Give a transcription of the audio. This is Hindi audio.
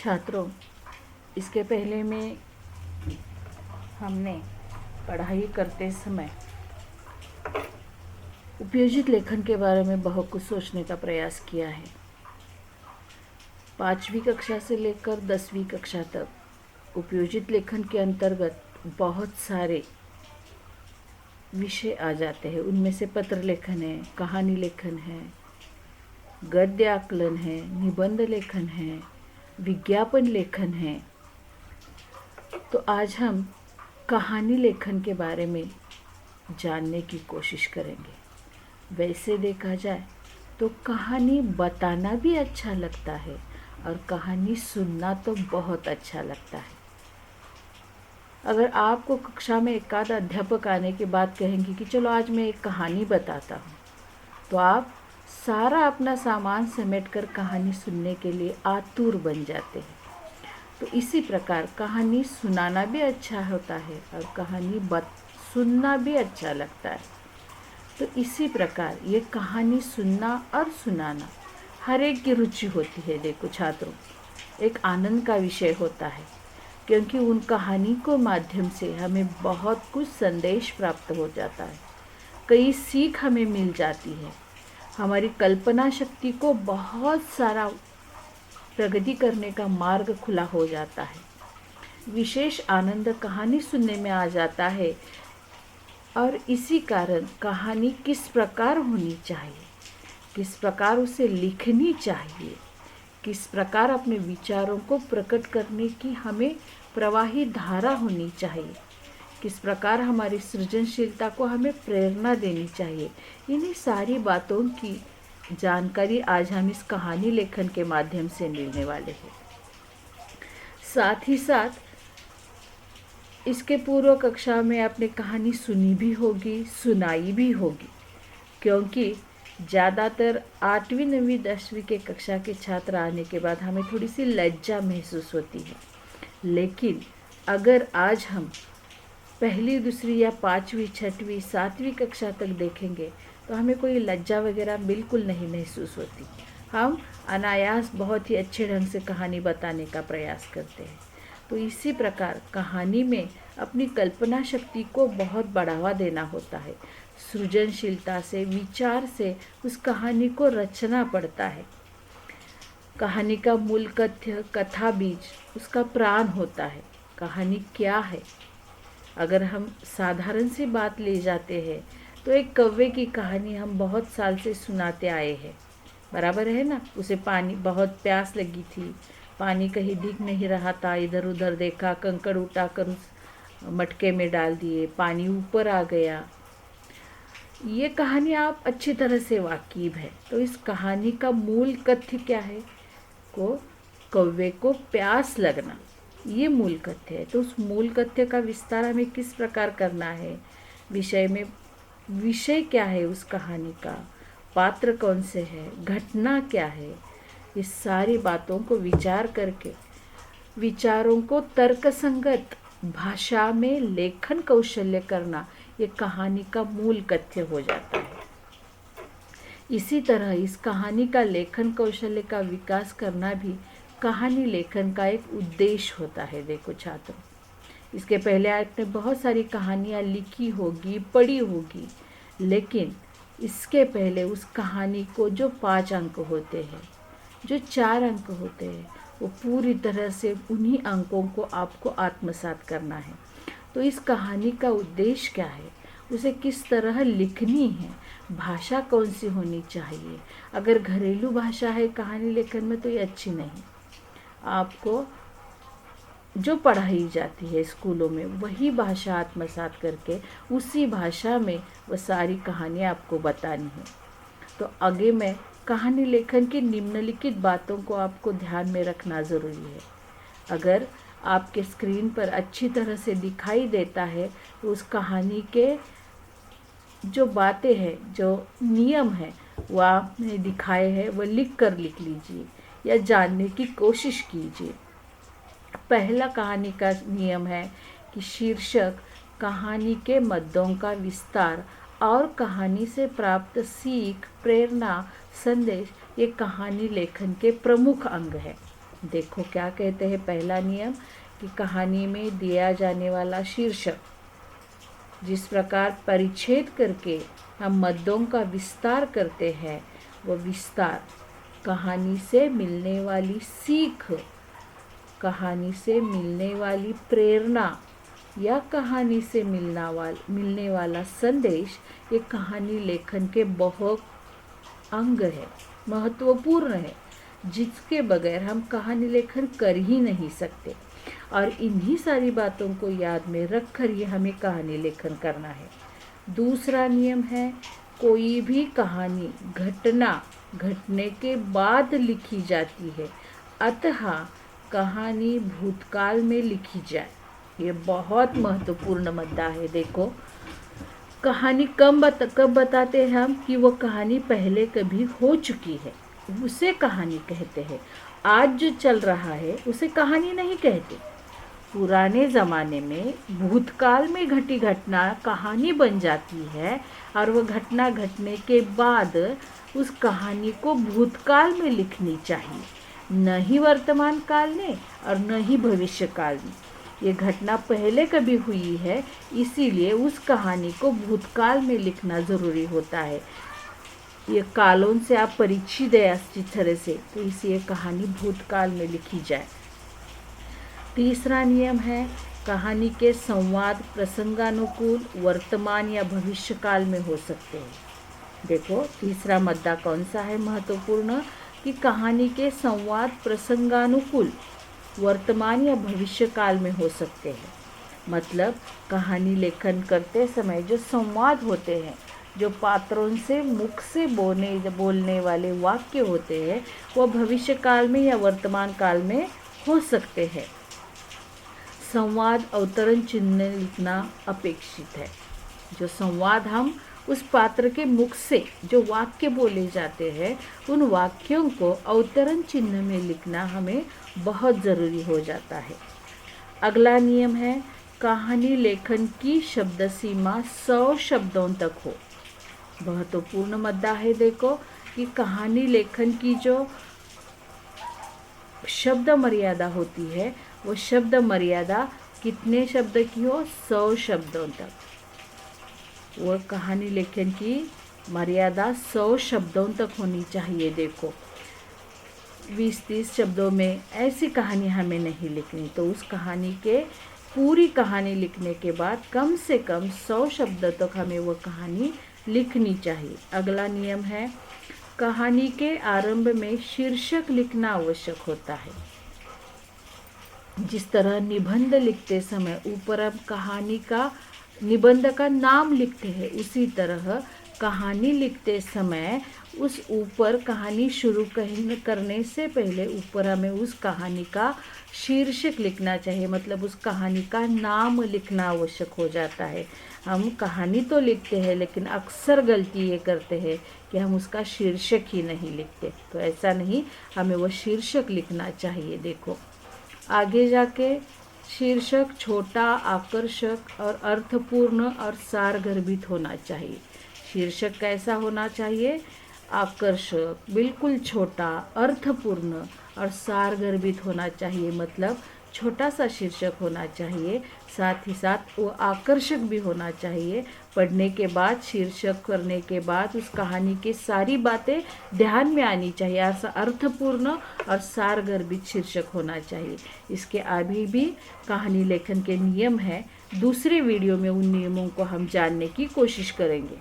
छात्रों, इसके पहले में हमने पढ़ाई करते समय उपयोजित लेखन के बारे में बहुत कुछ सोचने का प्रयास किया है। 5वीं कक्षा से लेकर 10वीं कक्षा तक उपयोजित लेखन के अंतर्गत बहुत सारे विषय आ जाते हैं। उनमें से पत्र लेखन है, कहानी लेखन है, गद्य आकलन है, निबंध लेखन है, विज्ञापन लेखन है। तो आज हम कहानी लेखन के बारे में जानने की कोशिश करेंगे। वैसे देखा जाए तो कहानी बताना भी अच्छा लगता है और कहानी सुनना तो बहुत अच्छा लगता है। अगर आपको कक्षा में एक आध अध्यापक आने के बाद कहेंगे कि चलो आज मैं एक कहानी बताता हूँ, तो आप सारा अपना सामान समेटकर कहानी सुनने के लिए आतुर बन जाते हैं। तो इसी प्रकार कहानी सुनाना भी अच्छा होता है और कहानी सुनना भी अच्छा लगता है। तो इसी प्रकार ये कहानी सुनना और सुनाना हर एक की रुचि होती है। देखो छात्रों, एक आनंद का विषय होता है, क्योंकि उन कहानी को माध्यम से हमें बहुत कुछ संदेश प्राप्त हो जाता है, कई सीख हमें मिल जाती है, हमारी कल्पना शक्ति को बहुत सारा प्रगति करने का मार्ग खुला हो जाता है। विशेष आनंद कहानी सुनने में आ जाता है। और इसी कारण कहानी किस प्रकार होनी चाहिए, किस प्रकार उसे लिखनी चाहिए, किस प्रकार अपने विचारों को प्रकट करने की हमें प्रवाही धारा होनी चाहिए, किस प्रकार हमारी सृजनशीलता को हमें प्रेरणा देनी चाहिए, इन्हीं सारी बातों की जानकारी आज हम इस कहानी लेखन के माध्यम से मिलने वाले हैं। साथ ही साथ इसके पूर्व कक्षा में आपने कहानी सुनी भी होगी, सुनाई भी होगी, क्योंकि ज़्यादातर 8वीं 9वीं 10वीं के कक्षा के छात्र आने के बाद हमें थोड़ी सी लज्जा महसूस होती है। लेकिन अगर आज हम पहली, दूसरी या 5वीं, 6वीं, 7वीं कक्षा तक देखेंगे तो हमें कोई लज्जा वगैरह बिल्कुल नहीं महसूस होती। हम अनायास बहुत ही अच्छे ढंग से कहानी बताने का प्रयास करते हैं। तो इसी प्रकार कहानी में अपनी कल्पना शक्ति को बहुत बढ़ावा देना होता है। सृजनशीलता से, विचार से उस कहानी को रचना पड़ता है। कहानी का मूल कथ्य, कथा बीज उसका प्राण होता है। कहानी क्या है? अगर हम साधारण सी बात ले जाते हैं तो एक कौवे की कहानी हम बहुत साल से सुनाते आए हैं, बराबर है ना। उसे पानी, बहुत प्यास लगी थी, पानी कहीं दिख नहीं रहा था, इधर उधर देखा, कंकड़ उठाकर उस मटके में डाल दिए, पानी ऊपर आ गया। ये कहानी आप अच्छी तरह से वाकिफ है। तो इस कहानी का मूल कथ्य क्या है? कौवे को प्यास लगना, ये मूल कथ्य है। तो उस मूल कथ्य का विस्तार हमें किस प्रकार करना है, विषय क्या है उस कहानी का, पात्र कौन से है, घटना क्या है, इस सारी बातों को विचार करके विचारों को तर्कसंगत भाषा में लेखन कौशल्य करना, ये कहानी का मूल कथ्य हो जाता है। इसी तरह इस कहानी का लेखन कौशल्य का विकास करना भी कहानी लेखन का एक उद्देश्य होता है। देखो छात्रों, इसके पहले आपने बहुत सारी कहानियाँ लिखी होगी, पढ़ी होगी, लेकिन इसके पहले उस कहानी को जो 5 अंक होते हैं, जो 4 अंक होते हैं, वो पूरी तरह से उन्हीं अंकों को आपको आत्मसात करना है। तो इस कहानी का उद्देश्य क्या है, उसे किस तरह लिखनी है, भाषा कौन सी होनी चाहिए। अगर घरेलू भाषा है कहानी लेखन में तो ये अच्छी नहीं। आपको जो पढ़ाई जाती है स्कूलों में वही भाषा आत्मसात करके उसी भाषा में वो सारी कहानियाँ आपको बतानी है। तो आगे मैं कहानी लेखन की निम्नलिखित बातों को आपको ध्यान में रखना ज़रूरी है। अगर आपके स्क्रीन पर अच्छी तरह से दिखाई देता है तो उस कहानी के जो बातें हैं, जो नियम हैं, वो आपने दिखाए हैं, वो लिख लीजिए या जानने की कोशिश कीजिए। पहला कहानी का नियम है कि शीर्षक, कहानी के मद्दों का विस्तार और कहानी से प्राप्त सीख, प्रेरणा, संदेश, ये कहानी लेखन के प्रमुख अंग है। देखो क्या कहते हैं पहला नियम कि कहानी में दिया जाने वाला शीर्षक जिस प्रकार परिच्छेद करके हम मद्दों का विस्तार करते हैं, वो विस्तार कहानी से मिलने वाली सीख, कहानी से मिलने वाली प्रेरणा या कहानी से मिलने वाला संदेश, ये कहानी लेखन के बहुत अंग है, महत्वपूर्ण है, जिसके बगैर हम कहानी लेखन कर ही नहीं सकते। और इन्हीं सारी बातों को याद में रखकर ये हमें कहानी लेखन करना है। दूसरा नियम है, कोई भी कहानी घटना घटने के बाद लिखी जाती है, अतः कहानी भूतकाल में लिखी जाए। ये बहुत महत्वपूर्ण मुद्दा है। देखो कहानी कब बताते हैं हम कि वो कहानी पहले कभी हो चुकी है, उसे कहानी कहते हैं। आज जो चल रहा है उसे कहानी नहीं कहते। पुराने ज़माने में भूतकाल में घटी घटना कहानी बन जाती है और वह घटना घटने के बाद उस कहानी को भूतकाल में लिखनी चाहिए, न ही वर्तमान काल में और न ही भविष्य काल में। ये घटना पहले कभी हुई है, इसीलिए उस कहानी को भूतकाल में लिखना ज़रूरी होता है। ये कालों से आप परिचित हैं अच्छी तरह से, तो इसलिए कहानी भूतकाल में लिखी जाए। तीसरा नियम है, कहानी के संवाद प्रसंगानुकूल वर्तमान या भविष्य काल में हो सकते हैं। देखो तीसरा मुद्दा कौन सा है महत्वपूर्ण, कि कहानी के संवाद प्रसंगानुकूल वर्तमान या भविष्य काल में हो सकते हैं। मतलब कहानी लेखन करते समय जो संवाद होते हैं, जो पात्रों से मुख से बोलने वाले वाक्य होते हैं, वो भविष्य काल में या वर्तमान काल में हो सकते हैं। संवाद अवतरण चिन्ह लिखना अपेक्षित है। जो संवाद हम उस पात्र के मुख से जो वाक्य बोले जाते हैं, उन वाक्यों को अवतरण चिन्ह में लिखना हमें बहुत ज़रूरी हो जाता है। अगला नियम है, कहानी लेखन की शब्द सीमा 100 शब्दों तक हो। महत्वपूर्ण मुद्दा है। देखो कि कहानी लेखन की जो शब्द मर्यादा होती है, वो शब्द मर्यादा कितने शब्द की हो? 100 शब्दों तक। वो कहानी लेखन की मर्यादा 100 शब्दों तक होनी चाहिए। देखो 20-30 शब्दों में ऐसी कहानी हमें नहीं लिखनी, तो उस कहानी के पूरी कहानी लिखने के बाद कम से कम 100 शब्द तक हमें वो कहानी लिखनी चाहिए। अगला नियम है, कहानी के आरंभ में शीर्षक लिखना आवश्यक होता है। जिस तरह निबंध लिखते समय ऊपर हम कहानी का निबंध का नाम लिखते हैं, उसी तरह कहानी लिखते समय उस ऊपर कहानी शुरू करने से पहले ऊपर हमें उस कहानी का शीर्षक लिखना चाहिए। मतलब उस कहानी का नाम लिखना आवश्यक हो जाता है। हम कहानी तो लिखते हैं, लेकिन अक्सर गलती ये करते हैं कि हम उसका शीर्षक ही नहीं लिखते। तो ऐसा नहीं, हमें वो शीर्षक लिखना चाहिए। देखो आगे जाके शीर्षक छोटा, आकर्षक और अर्थपूर्ण और सारगर्भित होना चाहिए। शीर्षक कैसा होना चाहिए? आकर्षक, बिल्कुल छोटा, अर्थपूर्ण और सारगर्भित होना चाहिए। मतलब छोटा सा शीर्षक होना चाहिए, साथ ही साथ वो आकर्षक भी होना चाहिए। पढ़ने के बाद, शीर्षक करने के बाद उस कहानी की सारी बातें ध्यान में आनी चाहिए। ऐसा अर्थपूर्ण और सारगर्भित शीर्षक होना चाहिए। इसके आगे भी कहानी लेखन के नियम हैं। दूसरे वीडियो में उन नियमों को हम जानने की कोशिश करेंगे।